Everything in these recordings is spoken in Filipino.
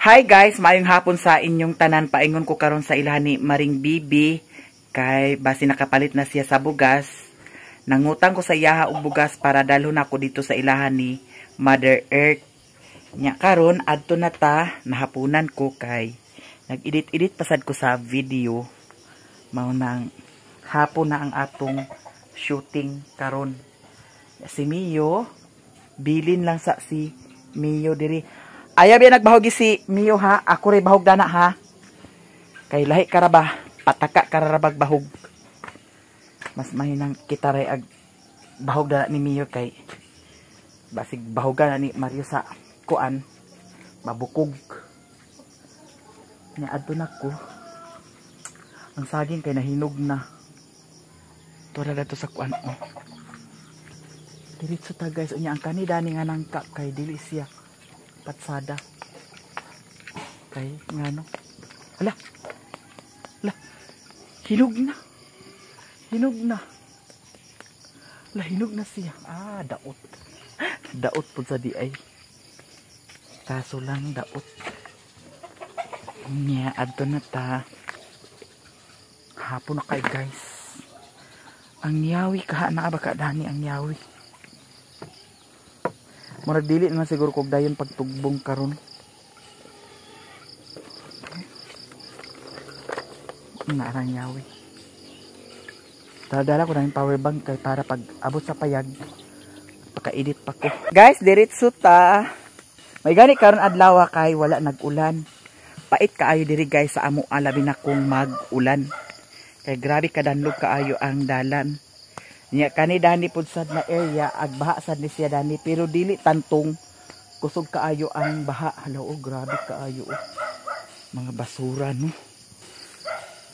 Hi guys, maayong hapon sa inyong tanan. Paingon ko karon sa ilahan ni Maring Bibi kay basi nakapalit na siya sa bugas. Nangutang ko sa iyaha og bugas para dalhon ako dito sa ilahan ni Mother Earth. Nya karon adto na ta, nahapunan ko kay nag-edit pasad ko sa video. Mao nang hapon na ang atong shooting karon. Si Mio, bilin lang sa si Mio diri. Ayaw biya nagbahogi si Mio ha. Ako rin bahog dana ha. Kay lahi karaba. Pataka karabag bahog. Mas mahinang kita rin ag bahog dana ni Mio kay basig bahogan na ni Mario sa kuan. Mabukog. Niadto na ko. Ang saging kay nahinog na. Tura na to sa kuan. Oh. Diretso ta guys. Unya ang kanida ni nga nangka kay dili siya patsada kay ngano ala hinog na siya daot po sa di ay kaso lang daot niya adto na ta hapon na kay guys ang yawi kaha na ba ka dani ang yawi. Murag dili naman siguro kog dayon pagtugbong karon. Narang yawi. Dala ko na yung power bank kay para pag abot sa payag paka-edit pa ko. Guys, diretso ta. May gani karon adlaw kay wala nag-ulan. Pait kaayo diri guys sa amo alabi na kung mag-ulan. Kay grabe kadanlog kaayo ang dalan. Nya kani dani pud sad na area ag baha sad ni siya dani pero dili tantong kusog kaayo ang baha. Hello, grabe kaayo mga basura no.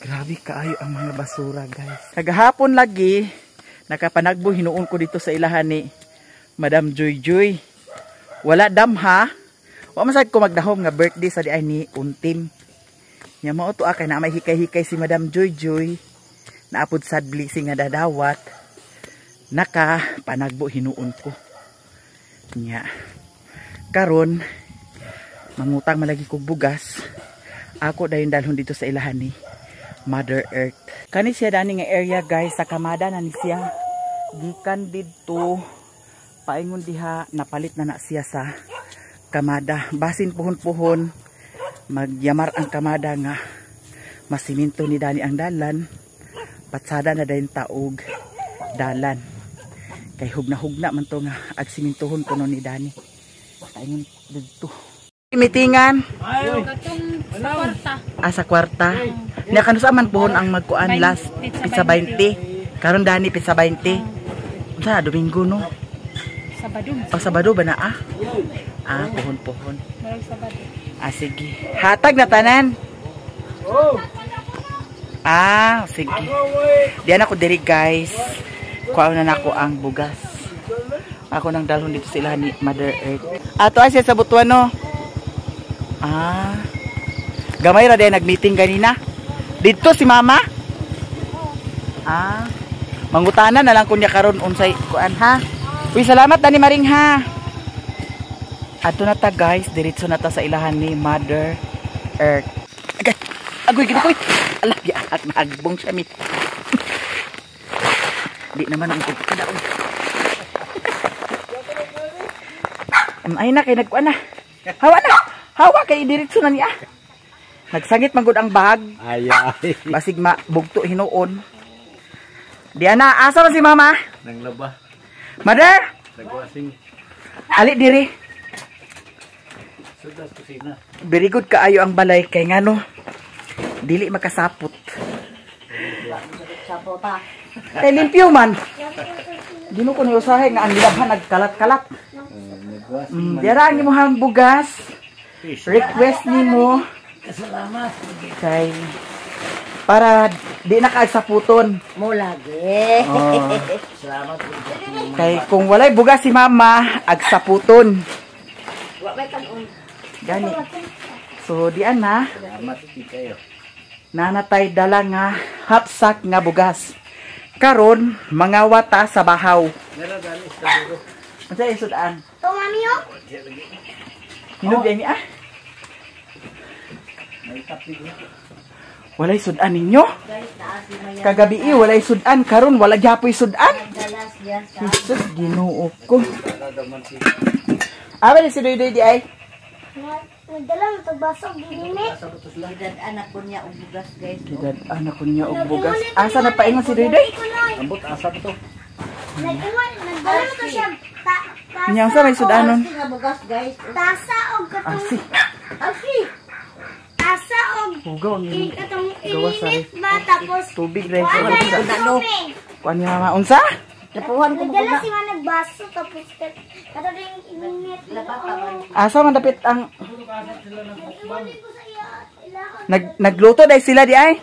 Grabe kaayo ang mga basura guys. Kagahapon lagi nakapanagbo hinuon ko dito sa ilahan ni Madam Joy Joy. Wala dam ha. Wa man sad ko magdahom nga birthday sa di ay ni Untim. Nya mao to kay na may hikay-hikay si Madam Joy Joy. Naapod sad blessing nga dadawat. Naka panagbo hinuon ko nya karon mangutang malagi kog bugas ako dayon dalhon dito sa ilahan ni Mother Earth. Kani siya dani nga area guys sa kamada na ni siya gikan didto paingon diha napalit na siya sa kamada basin puhon-puhon magyamar ang kamada nga masiminto ni dani ang dalan patsada na dayon taog dalan kay hugna man to nga agsimintuhon kuno ni Dani. Paingon didto. Mitingan. Sa kwarta. Nya kanusa man pohon ang magkuan last pizza 20. Karon Dani pizza 20. Unsa Domingo no? Sabado. Sabado ba na pohon-pohon. Sabado. Sige. Hatag na tanan. Sige. Diyan ako diri guys. Kuha na nako ang bugas. Ako nang dalhon dito sila ni Mother Earth. Ato ay siya sa butuan no. Gamay ra day nag-meeting ganina. Dito si Mama. Mangutana na lang kunya karon unsay kuan ha. Uy, salamat Dani Maring ha. Ato na ta guys, diretso na ta sa ilahan ni Mother Earth. Agoy gid ko. Ala, at maagbong siya mi. Di naman ang pagkadaon. Ay na kay nagkuan na. Hawa kay diretso na niya. Nagsangit man gud ang bag. Ay. Basig bugto hinuon. Diana, asa man si Mama? Nanglaba. Mother? Nagwasing. Ali diri. Sudas kusina. Very good kaayo ang balay kay ngano. Dili makasapot. Sapot pa. Kay limpyo man. Dino ko ni usahay nga ang gilabhan nagkalat-kalat. Dira ang imong bugas. Request nimo. Salamat. Kay para di na kaagsaputon. Mo lagi. Salamat. Kay kung walay bugas si Mama, agsaputon. Wa may kanon. Gani. So dian na. Salamat kayo. Nanatay dala nga hapsak nga bugas. Karon mga wata sa bahaw. Unsa isud-an? To mami yo. Hinog gani Walay sudan ninyo? Guys, naasi mayan. Kagabi walay sudan, karon wala gyapoy sudan. Dalas yan sa Jesus, Ginoo ko. Aba ni si Doy di ay. Nagdala ng pagbasok, ginimit. edad anak ko niya og bugas, guys. Kidad anak ko niya og bugas. Asa na paingon si Doy? Ambot asap to. Nagdala ko siya. Nyang sa may sudanon. Nga bugas, guys. Tasa o katong... Asi. Asi. Tasa o... Hugaw ang Katong gawas sa ininit ba? Tapos... tubig rin sa Wala yung balita. tubig. Kuan niya ma unsa? Tapuhan ko Nagdala muna. si man nagbaso. Tapos katong yung ininit. Asa man dapit ang Iwali ko sa iya. Ilahon. nagluto dai sila di ay?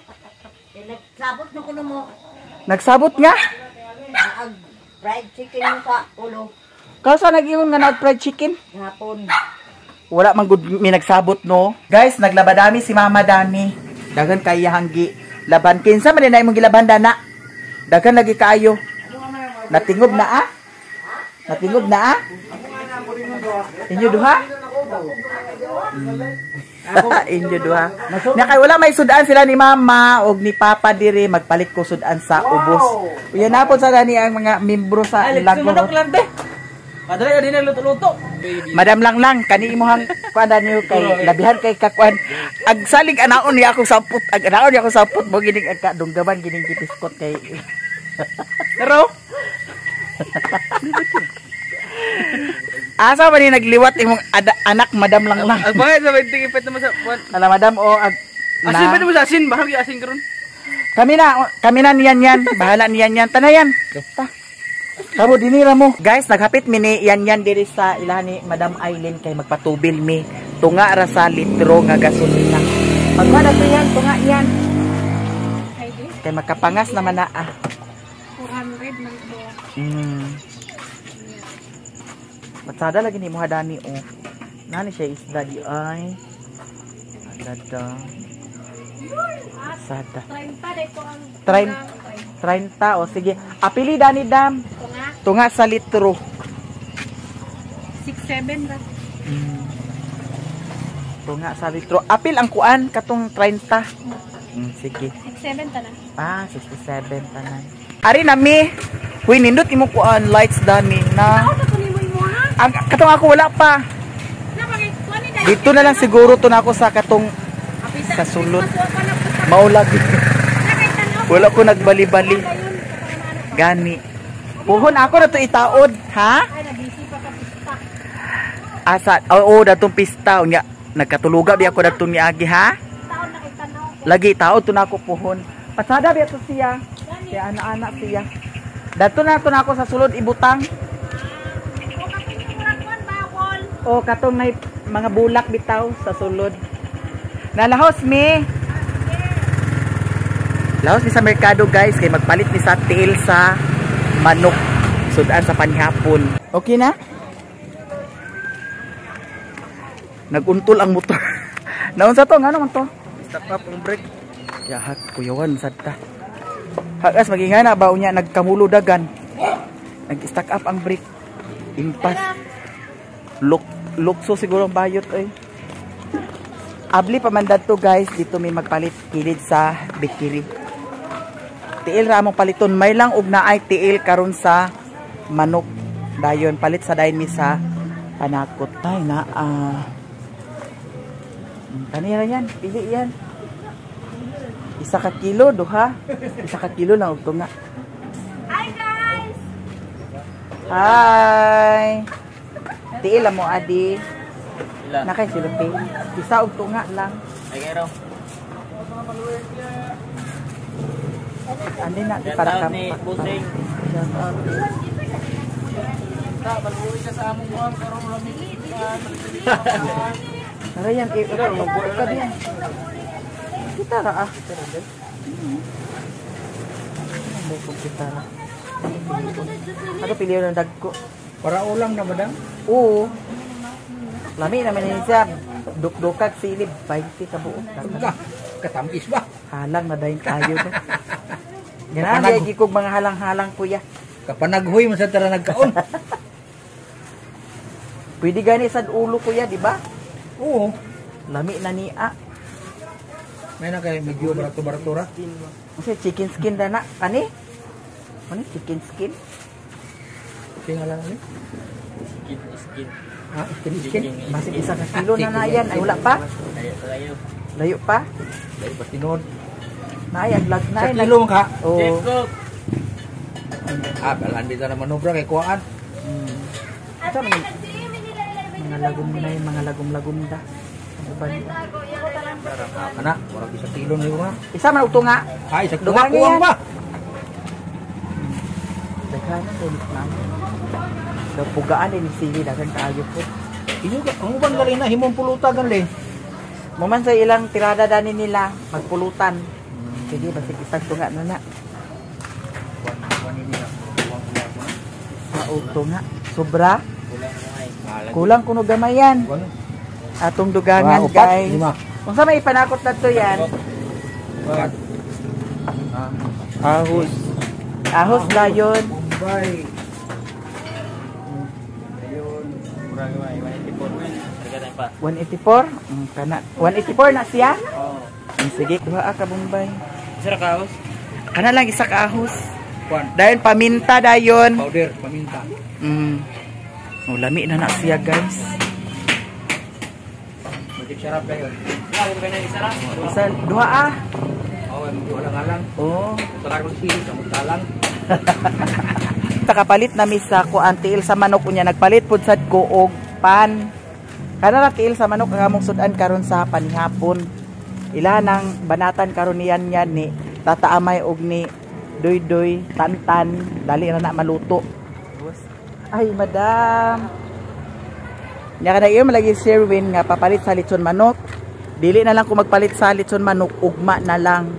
Nagsabot na ko na mo. Nagsabot nga. Ang fried chicken mo sa ulo. Kausa nag-ingon nga nag fried chicken? Hapon. Wala man gud mi nagsabot no. Guys, naglabadami si Mama Dani. Dagan kay hanggi laban kinsa man na imong gilaban dana. Dagan lagi kaayo. Natingob na ah. Natingob na ah. Inyo duha? Inyo duha. Na kay wala may sudan sila ni Mama og ni Papa diri magpalit ko sudan sa ubos. Uyan na po sa dani ang mga membro sa Lago. Padala din luto-luto. Madam lang kani imong kuan niyo kay labihan kay kakuan. Ag salig anaon niya ako samput, ag anaon niya ako samput mo gining ag dunggaban gining gipiskot kay. Pero asa ba ni nagliwat imong anak Madam lang? Ang bakit sa bigting ipet naman sa buwan. Ala Madam o ag Asin pa mo sa asin, bahagi asin karon. kami na niyan bahala niyan tanayan. Ta. Kamo dinira mo. Guys, naghapit mi ni yan diri sa ilahan ni Madam Aileen kay magpatubil mi. Tunga ra sa litro nga gasolina. Pagmana to yan, tunga yan. Kay makapangas naman na ah. 400 man po. Matsada lagi ni Muhadani oh. Nani siya isda di ay. Agada. Sada. 30 day ko ang... 30 o sige. Apili Dani Dam. Tunga sa litro. 6-7 ba? Tunga sa litro. Apil ang kuan katong 30. Sige. 6-7 ta na. Ah, 67 tanan. Ari nami. Huy nindot imo kuan lights Dani na. Ako sa kunimoy mo ha? Ang katong ako wala pa. Napakit, kuwanin na. Dito na lang siguro to na ako sa katong sa sulod. Maulag. Wala ko nagbali-bali. Gani. Puhon ako na to itaod, ha? Ay, nabisi pa ka pista. Asa, oo, datong pista. Nga, nagkatuluga biya ko datong niagi, ha? Taon na kita na. Lagi, taod to na ako puhon. Pasada biya to siya. Kaya anak-anak siya. Dato na to na ako sa sulod ibutang. O kapag yung murakuan, bawol. O, katong may mga bulak bitaw sa sulod. Nalahos mi. Lahos mi sa merkado guys. Kay magpalit mi sa tiil sa manok. Sudan sa panihapon. Okay na? Naguntol ang motor. Naunsa to? Nga naman to? Stop up ang brake. Yahat, kuyawan, sadta. Hagas, magingana ba unya nagkamulo dagan. Nag-stack up ang brake. Impas. Lukso siguro ang bayot ay. Abli pamandan to guys. Dito may magpalit kilid sa bikiri. Tiil ra among paliton. May lang og naay tiil karon sa manok. Dayon palit sa dayon mi sa panakot. Ay na kanira yan, pili yan. Isa ka kilo, duha. Isa ka kilo lang og tunga. Hi guys! Hi! Tiil mo adi. Ilan? Nakay silupi. Isa og tunga lang. Ay kayo raw. Andi na para ka. ni Busing. Ta, baluwi ka sa among buwan karon lami. Tara yan, yan. Kita ra ah. Kita ra. Ako piliyo ng dagko. Para ulam na badang. Oo. Lami naman ni siya. Dukdukag silib 20 ka buo. Katampis ba? Halang na dayon kayo to. Ganaan di kog mga halang-halang kuya. Kapanaghoy man sa tara nagkaon. Pwede gani sad ulo kuya, di ba? Oo. Lami na niya. May na kay medyo barato-baratura. Kasi chicken skin na kani? Ano chicken skin? Tingala ni. Skin. Ah, skin. Masih isa ka kilo na yan. Ay wala pa? Layo. Layo pa? Dai pa tinod. Na ay aglag na Sa ay. kilo ka. Oh. Ah, balan di na manobra kay kuan. Ito mga lagom na yung mga lagom-lagom da. Ano ba niyo? Ana, murag isa kilo na yung nga. Isa man uto nga. Ay, isa Dugang kuwang yan. ba? Daghan na ulit na. So pugaan din sili dagan kaayo po. Inyo ka, ang ubang gali na himong pulutan gali. Muman sa ilang tirada dani nila magpulutan. Sige basig isang tunga na na. Sa uto nga. Sobra. Kulang kuno gamay yan. Atong dugangan guys. Kung sa may ipanakot na to yan. Ahos. Ahos dayon. Bombay. Ayun. Murag may 184. Pa. 184? Kana 184 na siya? Oo. Sige, duha ka Bombay. Isa ra kaos. Kana lang isa ka ahos. Kuan. Dayon paminta dayon. Powder, paminta. Oh, lami na siya guys. Magic sarap kayo. Ako ba na isa ra? Isa, duha ah. Oh, wala ngalang. Oh. Takarong sili sa mutalang. Kapalit na mi sa kuan tiil sa manok unya nagpalit pud sad ko og pan. Kana ra tiil sa manok ang among sudan karon sa panihapon. Ila nang banatan karon niyan ni tataamay og ni doy tantan dali na maluto. Ay madam. Nya kada iyo malagi Sherwin nga papalit sa litson manok. Dili na lang ko magpalit sa litson manok, ugma na lang.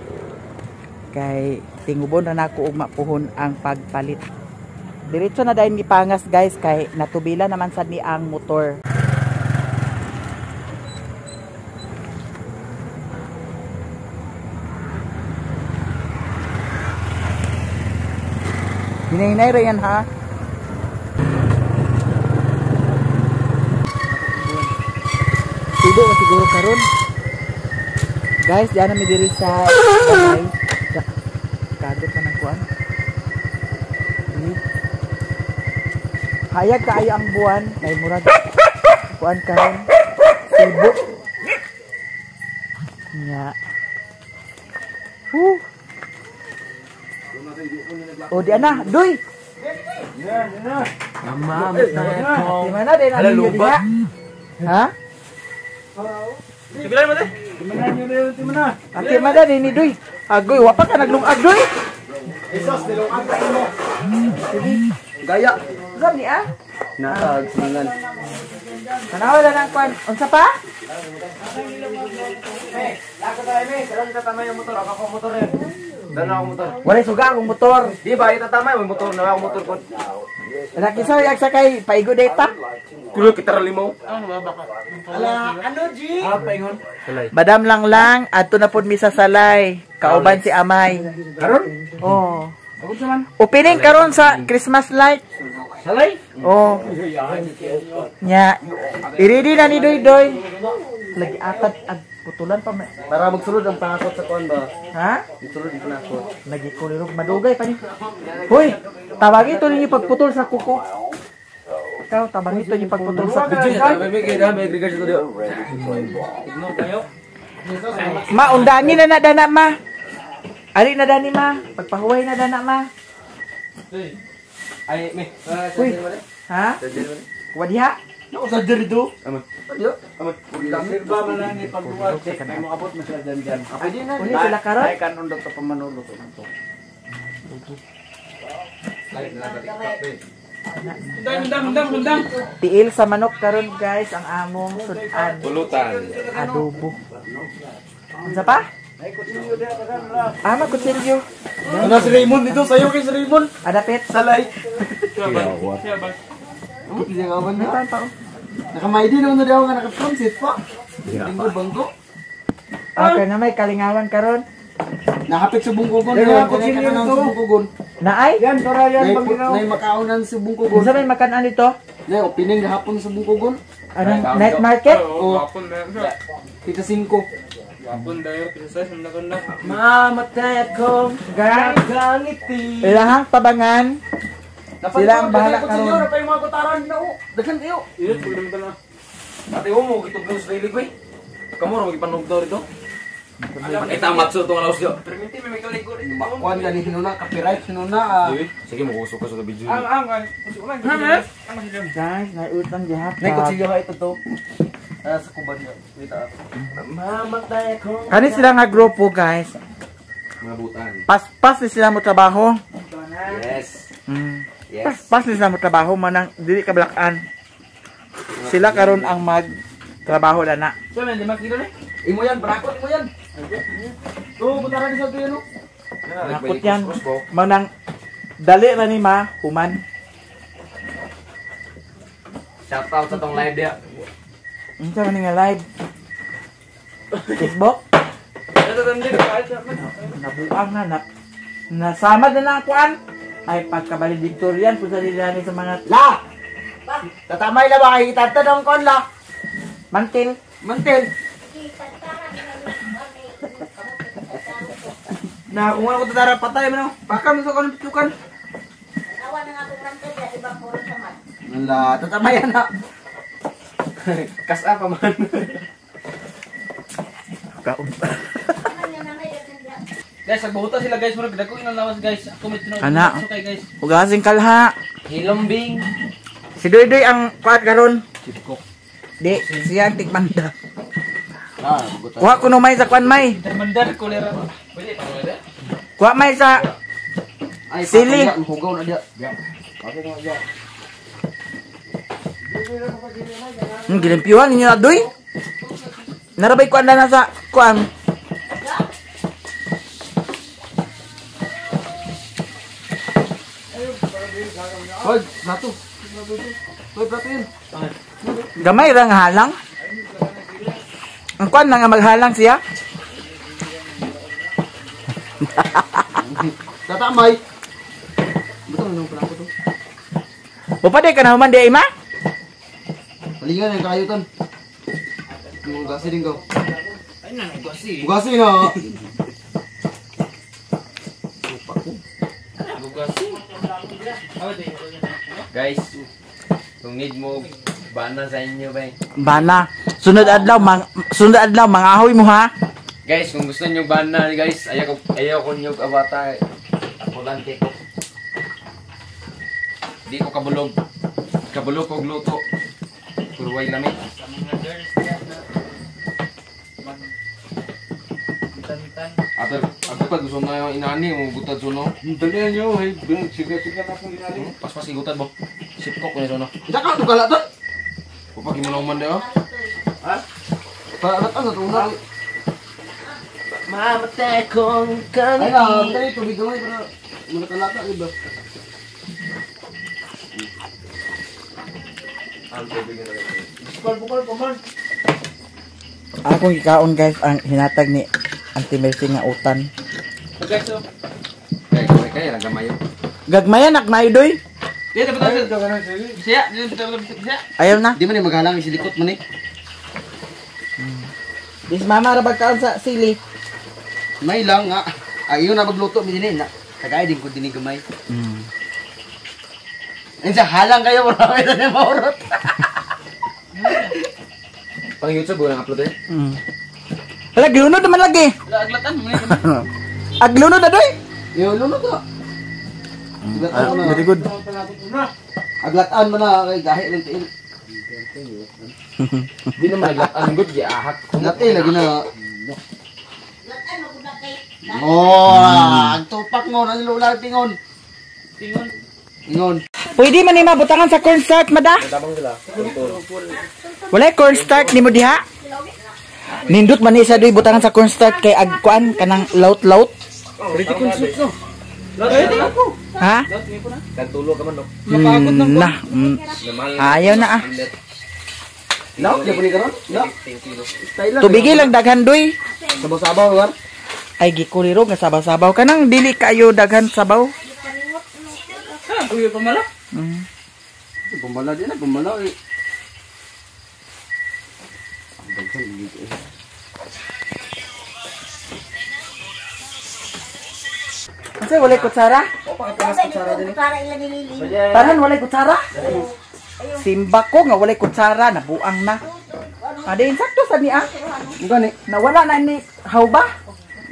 Kay tingubon na nako ugma puhon ang pagpalit. Diretso na dayon gipangas guys kay natubila naman sad ni ang motor. Hinay-hinay ra yan ha. Tibo na siguro karon. Guys, diyan na mi diri sa balay. Kagot pa ng kuan. Hayag kaayo ang buwan kay murag kuan karon. Tibo. Nya. Oh, di ana, doy. Mama, Di mana din ang ninyo diha? Ha? Tibilan mo te. Ati mana din ni doy. Agoy, wa pa ka naglungag doy. Gaya. Gam ni ah. Natag singan. Tanawa lang ang kuan. Unsa pa? Lako tayo me, dalan ka tamay yung motor, ako motor rin. Dalan ako motor. Wala suga akong motor. Di ba itatamay mo motor na ako motor ko. Laki sa yak sakay paigo data. Kulo kita ra limo. Madam lang adto na pud mi sa salay. Kauban si Amay. Karon? Oh. Ako saman. Opening karon sa Christmas light. Salay. Oh. Nya. I-ready na ni Doy Doy. Lagi atad ag putulan pa may. Para magsulod ang pangakot sa kuan ba. Ha? Magsulod ang pangakot. Lagi ko lirog madugay pa ni. Hoy, tawagi to ninyo pagputol sa kuko. Ikaw tawagi to ninyo pagputol sa kuko. May kaya may agregat ito dio. Igno kayo. Ma undani na na dana ma. Ali na dani ma. Pagpahuway na dana ma. Ay me. Uy. Ha? Wadiha? Ako sa dito. Aman. Yo. Aman. Sirba man lang ni pagbuhat. May makabot mo sila dyan. Pwede na. Uli sila karon. Ay kan undot pa manulot to. Undang. Tiil sa manok karon guys ang among sudan. Pulutan. Adobo. Unsa pa? Kutsilyo. Ano si Raymond dito? Sayo kay si Raymond. Adapit. Salay. Metan pa oh. Nakamay din ano daw nga naka-transit pa. Linggo bangko. Okay na may kalingawan karon. Nakapit sa bungkugon. Dalawa kutsilyo Sa nito. bungkugon. Naay? Yan, tara yan pag ginaw. Nay makaunan sa bungkugon. Unsa may makan-an dito? Nay opening gahapon sa bungkugon. Anong night market? O. Kita 5. Wapon dayo, exercise, nanda. Mamatay ako. Guys, Gangiti. ilahang tabangan. Sila ang bahala karon. Ano pa yung mga kutaran na o? Daghan kayo. Iya, pwede mo na. Ate mo, gitugnaw sa daily ko eh. Kamu rin magpanog daw rito. Ita matso itong alawas diyo. Perminti, may kaligo rin. Makuan ka ni sinuna, copyright sinuna. Sige, mag-usok ka sa video. Guys, nautang diha. Nay, kutsilyo ka ito to. Sa kuban niya. Wait ah. Mamatay ako. Kani sila nga grupo, guys. Mga butan. Pas ni sila mo trabaho. Yes. Yes. Pas ni sila mo trabaho manang dili ka blakan. Sila karon ang magtrabaho na. So, may 5 kilo ni. Imo yan, brakot imo yan. Oo, butaran sa ito yan o. Nakot yan. Manang dali ra ni ma human. Shout out sa tong live dia. Unsa man nga live? Facebook? Nabuang na nasamad na lang kuan. Ay pagkabalediktoryan po sa nilani sa mga La! Tatamay na ba kayo itatanong ko la? mantil. Mantel. Na kung ano ko tatara patay mo no. Baka mo sa kanong pitukan. Awan na nga kung ranted ya, ibang puro sa mat. Wala, tatamay na. Kas apa man. Kaon. Aman yan nanay, yan yan. Guys, nagbuhutan sila guys, murag dako ilang lawas guys. Ako may tinawag. Ana. Okay guys. Ugasing kalha. Hilombing. Si Doy ang kuan karon. Di, siya ang tikmanda. Ah, bugutan. Kuha ko no may sa kuan may. Mandar kolera. Pwede pa wala. Kuha may sa Ay, Sili. patong yan, hugaw na dia. Patong na dia. gilimpyuhan ninyo na Doy. Narabay kuan na sa kuan. Hoy, plato. Hoy, plato yun. Gamay ra nga halang. Ang kuan na nga maghalang siya. Tatamay. Betul nung plato to. Upade ka na human di ima? Palingan yung kayutan. Mugasi din ko. Ay na nagwasi. Mugasi na. Nagwasi. Guys, kung need mo bana sa inyo ba? Bana. Sunod adlaw mangahoy mo ha. Guys, kung gusto niyo bana guys, ayaw ko niyo abata. Ako lang ko. Di ko kabulog. Kabulog ko gluto. Puro way lamig. Ako pa gusto na yung inani mo gutad suno. Dali nyo, ay siga-siga na akong ginali. Pas igutad mo. Sipkok ko ni suno. Kita ka tukala to. Pupag mo na uman dayo. Para ano to na. Mamatay kong Ay na, tayo tubig gamay para muna talata iba. Bukal pa man. Akong ikaon guys ang hinatag ni Auntie Mercy nga utan. Guys, so. Kaya lang gamayo. Gagmayan nak na Doy. Di dapat siya, di dapat siya. Ayaw na. Di man yung maghalang isilikot man eh. Dis mama ra bagkaon sa sili. May lang nga. Ayaw na magluto mi din na. Tagay din ko dinig gamay. Sa halang kayo marami na niya maurot. Pang YouTube ko lang upload eh. Hala glunod naman lagi. Aglatan mo ni. Aglunod na Doy. Yo luno to. Very good. Aglataan mo na kay gahi lang tiil. Di naman naglatan good gi ahak. Ngati lagi na. Latan mo na kay. Oh, ang tupak mo na lula tingon. Tingon. Pwede man ni mabutangan sa cornstarch mada. Wala cornstarch ni mo diha. Nindot man ni sa Doy butangan sa cornstarch kay agkuan kanang laut-laut. Pretty consult no. Ha? Kantulo ka man no. Na. Ayaw na ah. No, di puli karon? No. Style lang. Tubigi lang daghan Doy. Sabaw-sabaw kan. Ay gikuliro nga sabaw-sabaw kanang dili kayo daghan sabaw. Uy, pamala. Pembala dia na, pembala eh. Ang daghan dito eh. Kasi walay kutsara. Sabi dito, para ilang nilili. Tanan walay kutsara. Simba ko nga walay kutsara, nabuang na. Ade insakto sa niya. Gani. Nawala na ni how ba?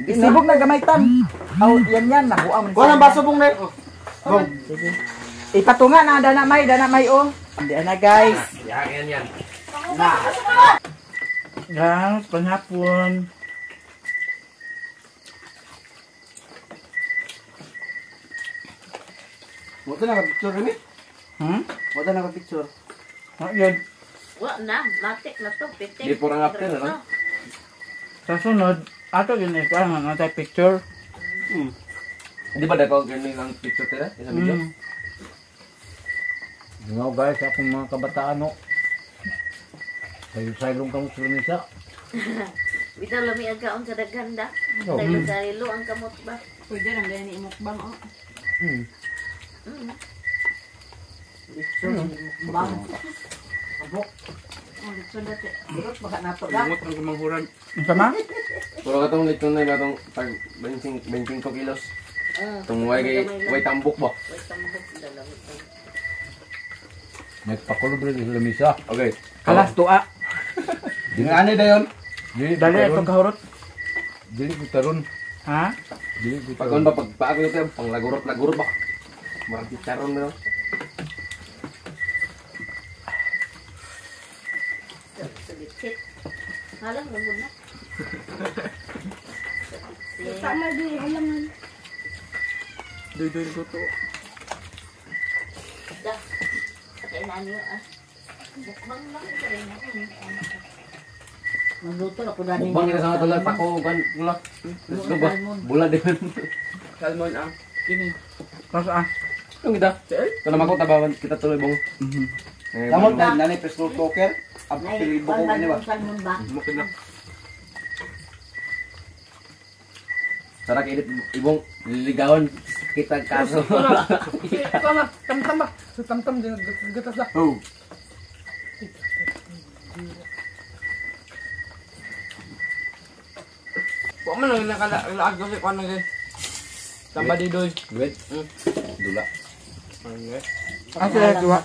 Isibog na gamaitan. Aw yan nabuang. Kuha ng baso bong na. Bong. Sige. Ipatunga na dana may oh. Hindi na guys. Yan. Guys, panghapon. Wala na ka-picture rin eh. Wala na ka-picture. Yun. Wala na, matik na to, pitik. Before ang after, ano? Sa sunod, ato yun ito ang natay picture. Di ba dako ganun ang picture tira? Isa video? Ngaw guys, akong mga kabataan no. Sayo-saylong kamo sa lamisa. Bitaw lami ang kaon sa daghanda. Sarilo ang kamot ba? Pwede lang ganyan imukbang o. Bang. Abo. Oh, litson dati. Durot baka nato ga. Ang sama? Puro ka tong litong na batong tag 25 kilos. Tung way tambok ba? Way tambok dalam. Nagpakulo rin sa lamisa. Okay. Kalas tua. Di nga ano dayon? Dali itong kahurot. Dili ko taron. Ha? Dili ko Pagkon ba pagpaako nito pang lagurot ba? Marang chicharon na. Sedikit. Halang lambot na. Tama din, alam mo. Doy goto. Da. Patay na niyo ah. Mukbang lang ito rin. Magluto na po dali. Mukbang kita sa tulad pako kan mula. Let's go ba? Bulan din. Salmon ang. Kini. Tapos Yung kita. Ito naman ko tabawan kita tuloy bong. Tamon na nani pesto poker. Ang pilibo ko ini ba? Salmon ba? Sarap init ibong liligawan kita kaso. ito na. Tamtam ba? Sa tamtam din gatas na. Oh. Wa man lang nakalaag ko si kuan nang. Tamba di doy. Wait. Dula. Ang sila tuwa.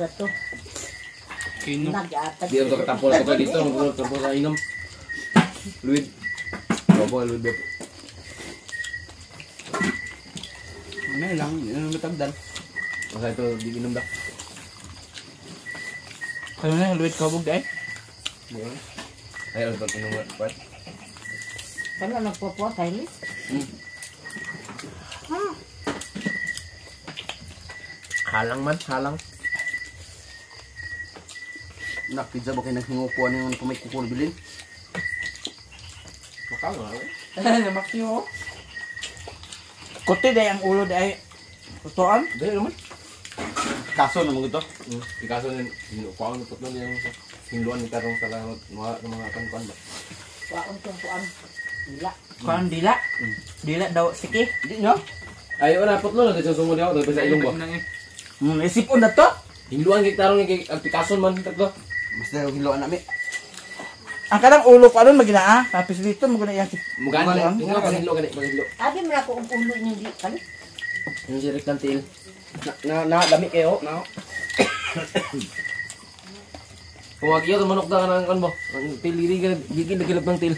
Nag-atat. Di ako katapol ako dito, ang tapos sa inom. Luid. Bobo luid bobo. Ano lang, ano matagdan. Masa ito di inom dah. Kayo na luwit kabog dai. Ay, ano pag inom pat. Kano nagpo-po tayo? Halang man, halang. Nak pizza ba kay naghingupuan yung kumay kukul bilin? Makal nga. Namakyo. Kote dai ang ulo dai. Tutuan? Dahil naman. Kaso naman ito. Ikaso din, kuwang nupot nun yung hinluan ni Tarong sa langot, mga kan-kuan ba? Waon tong kuan. Dila. Kuan dila. Dila daw sige. Di nyo? Ay, wala, putlo na kasi sumuli ako, tapos sa ilong ba? Isipon na to. Hinluan kay Tarong yung ang Picasso man, tatlo. Mas na yung hiluan namin. Ang kanang ulo pa ron maginaa. Tapos dito maguna yan. Mugani, hinlo ka, hinlo ka, hinlo. Abi mo na ko ulo niyo di kan. Yung sirik ng til. Na dami kayo. Na. Kung wag iyo, manok na ka ng kan mo. Ang til, hindi ka nagkilap ng til.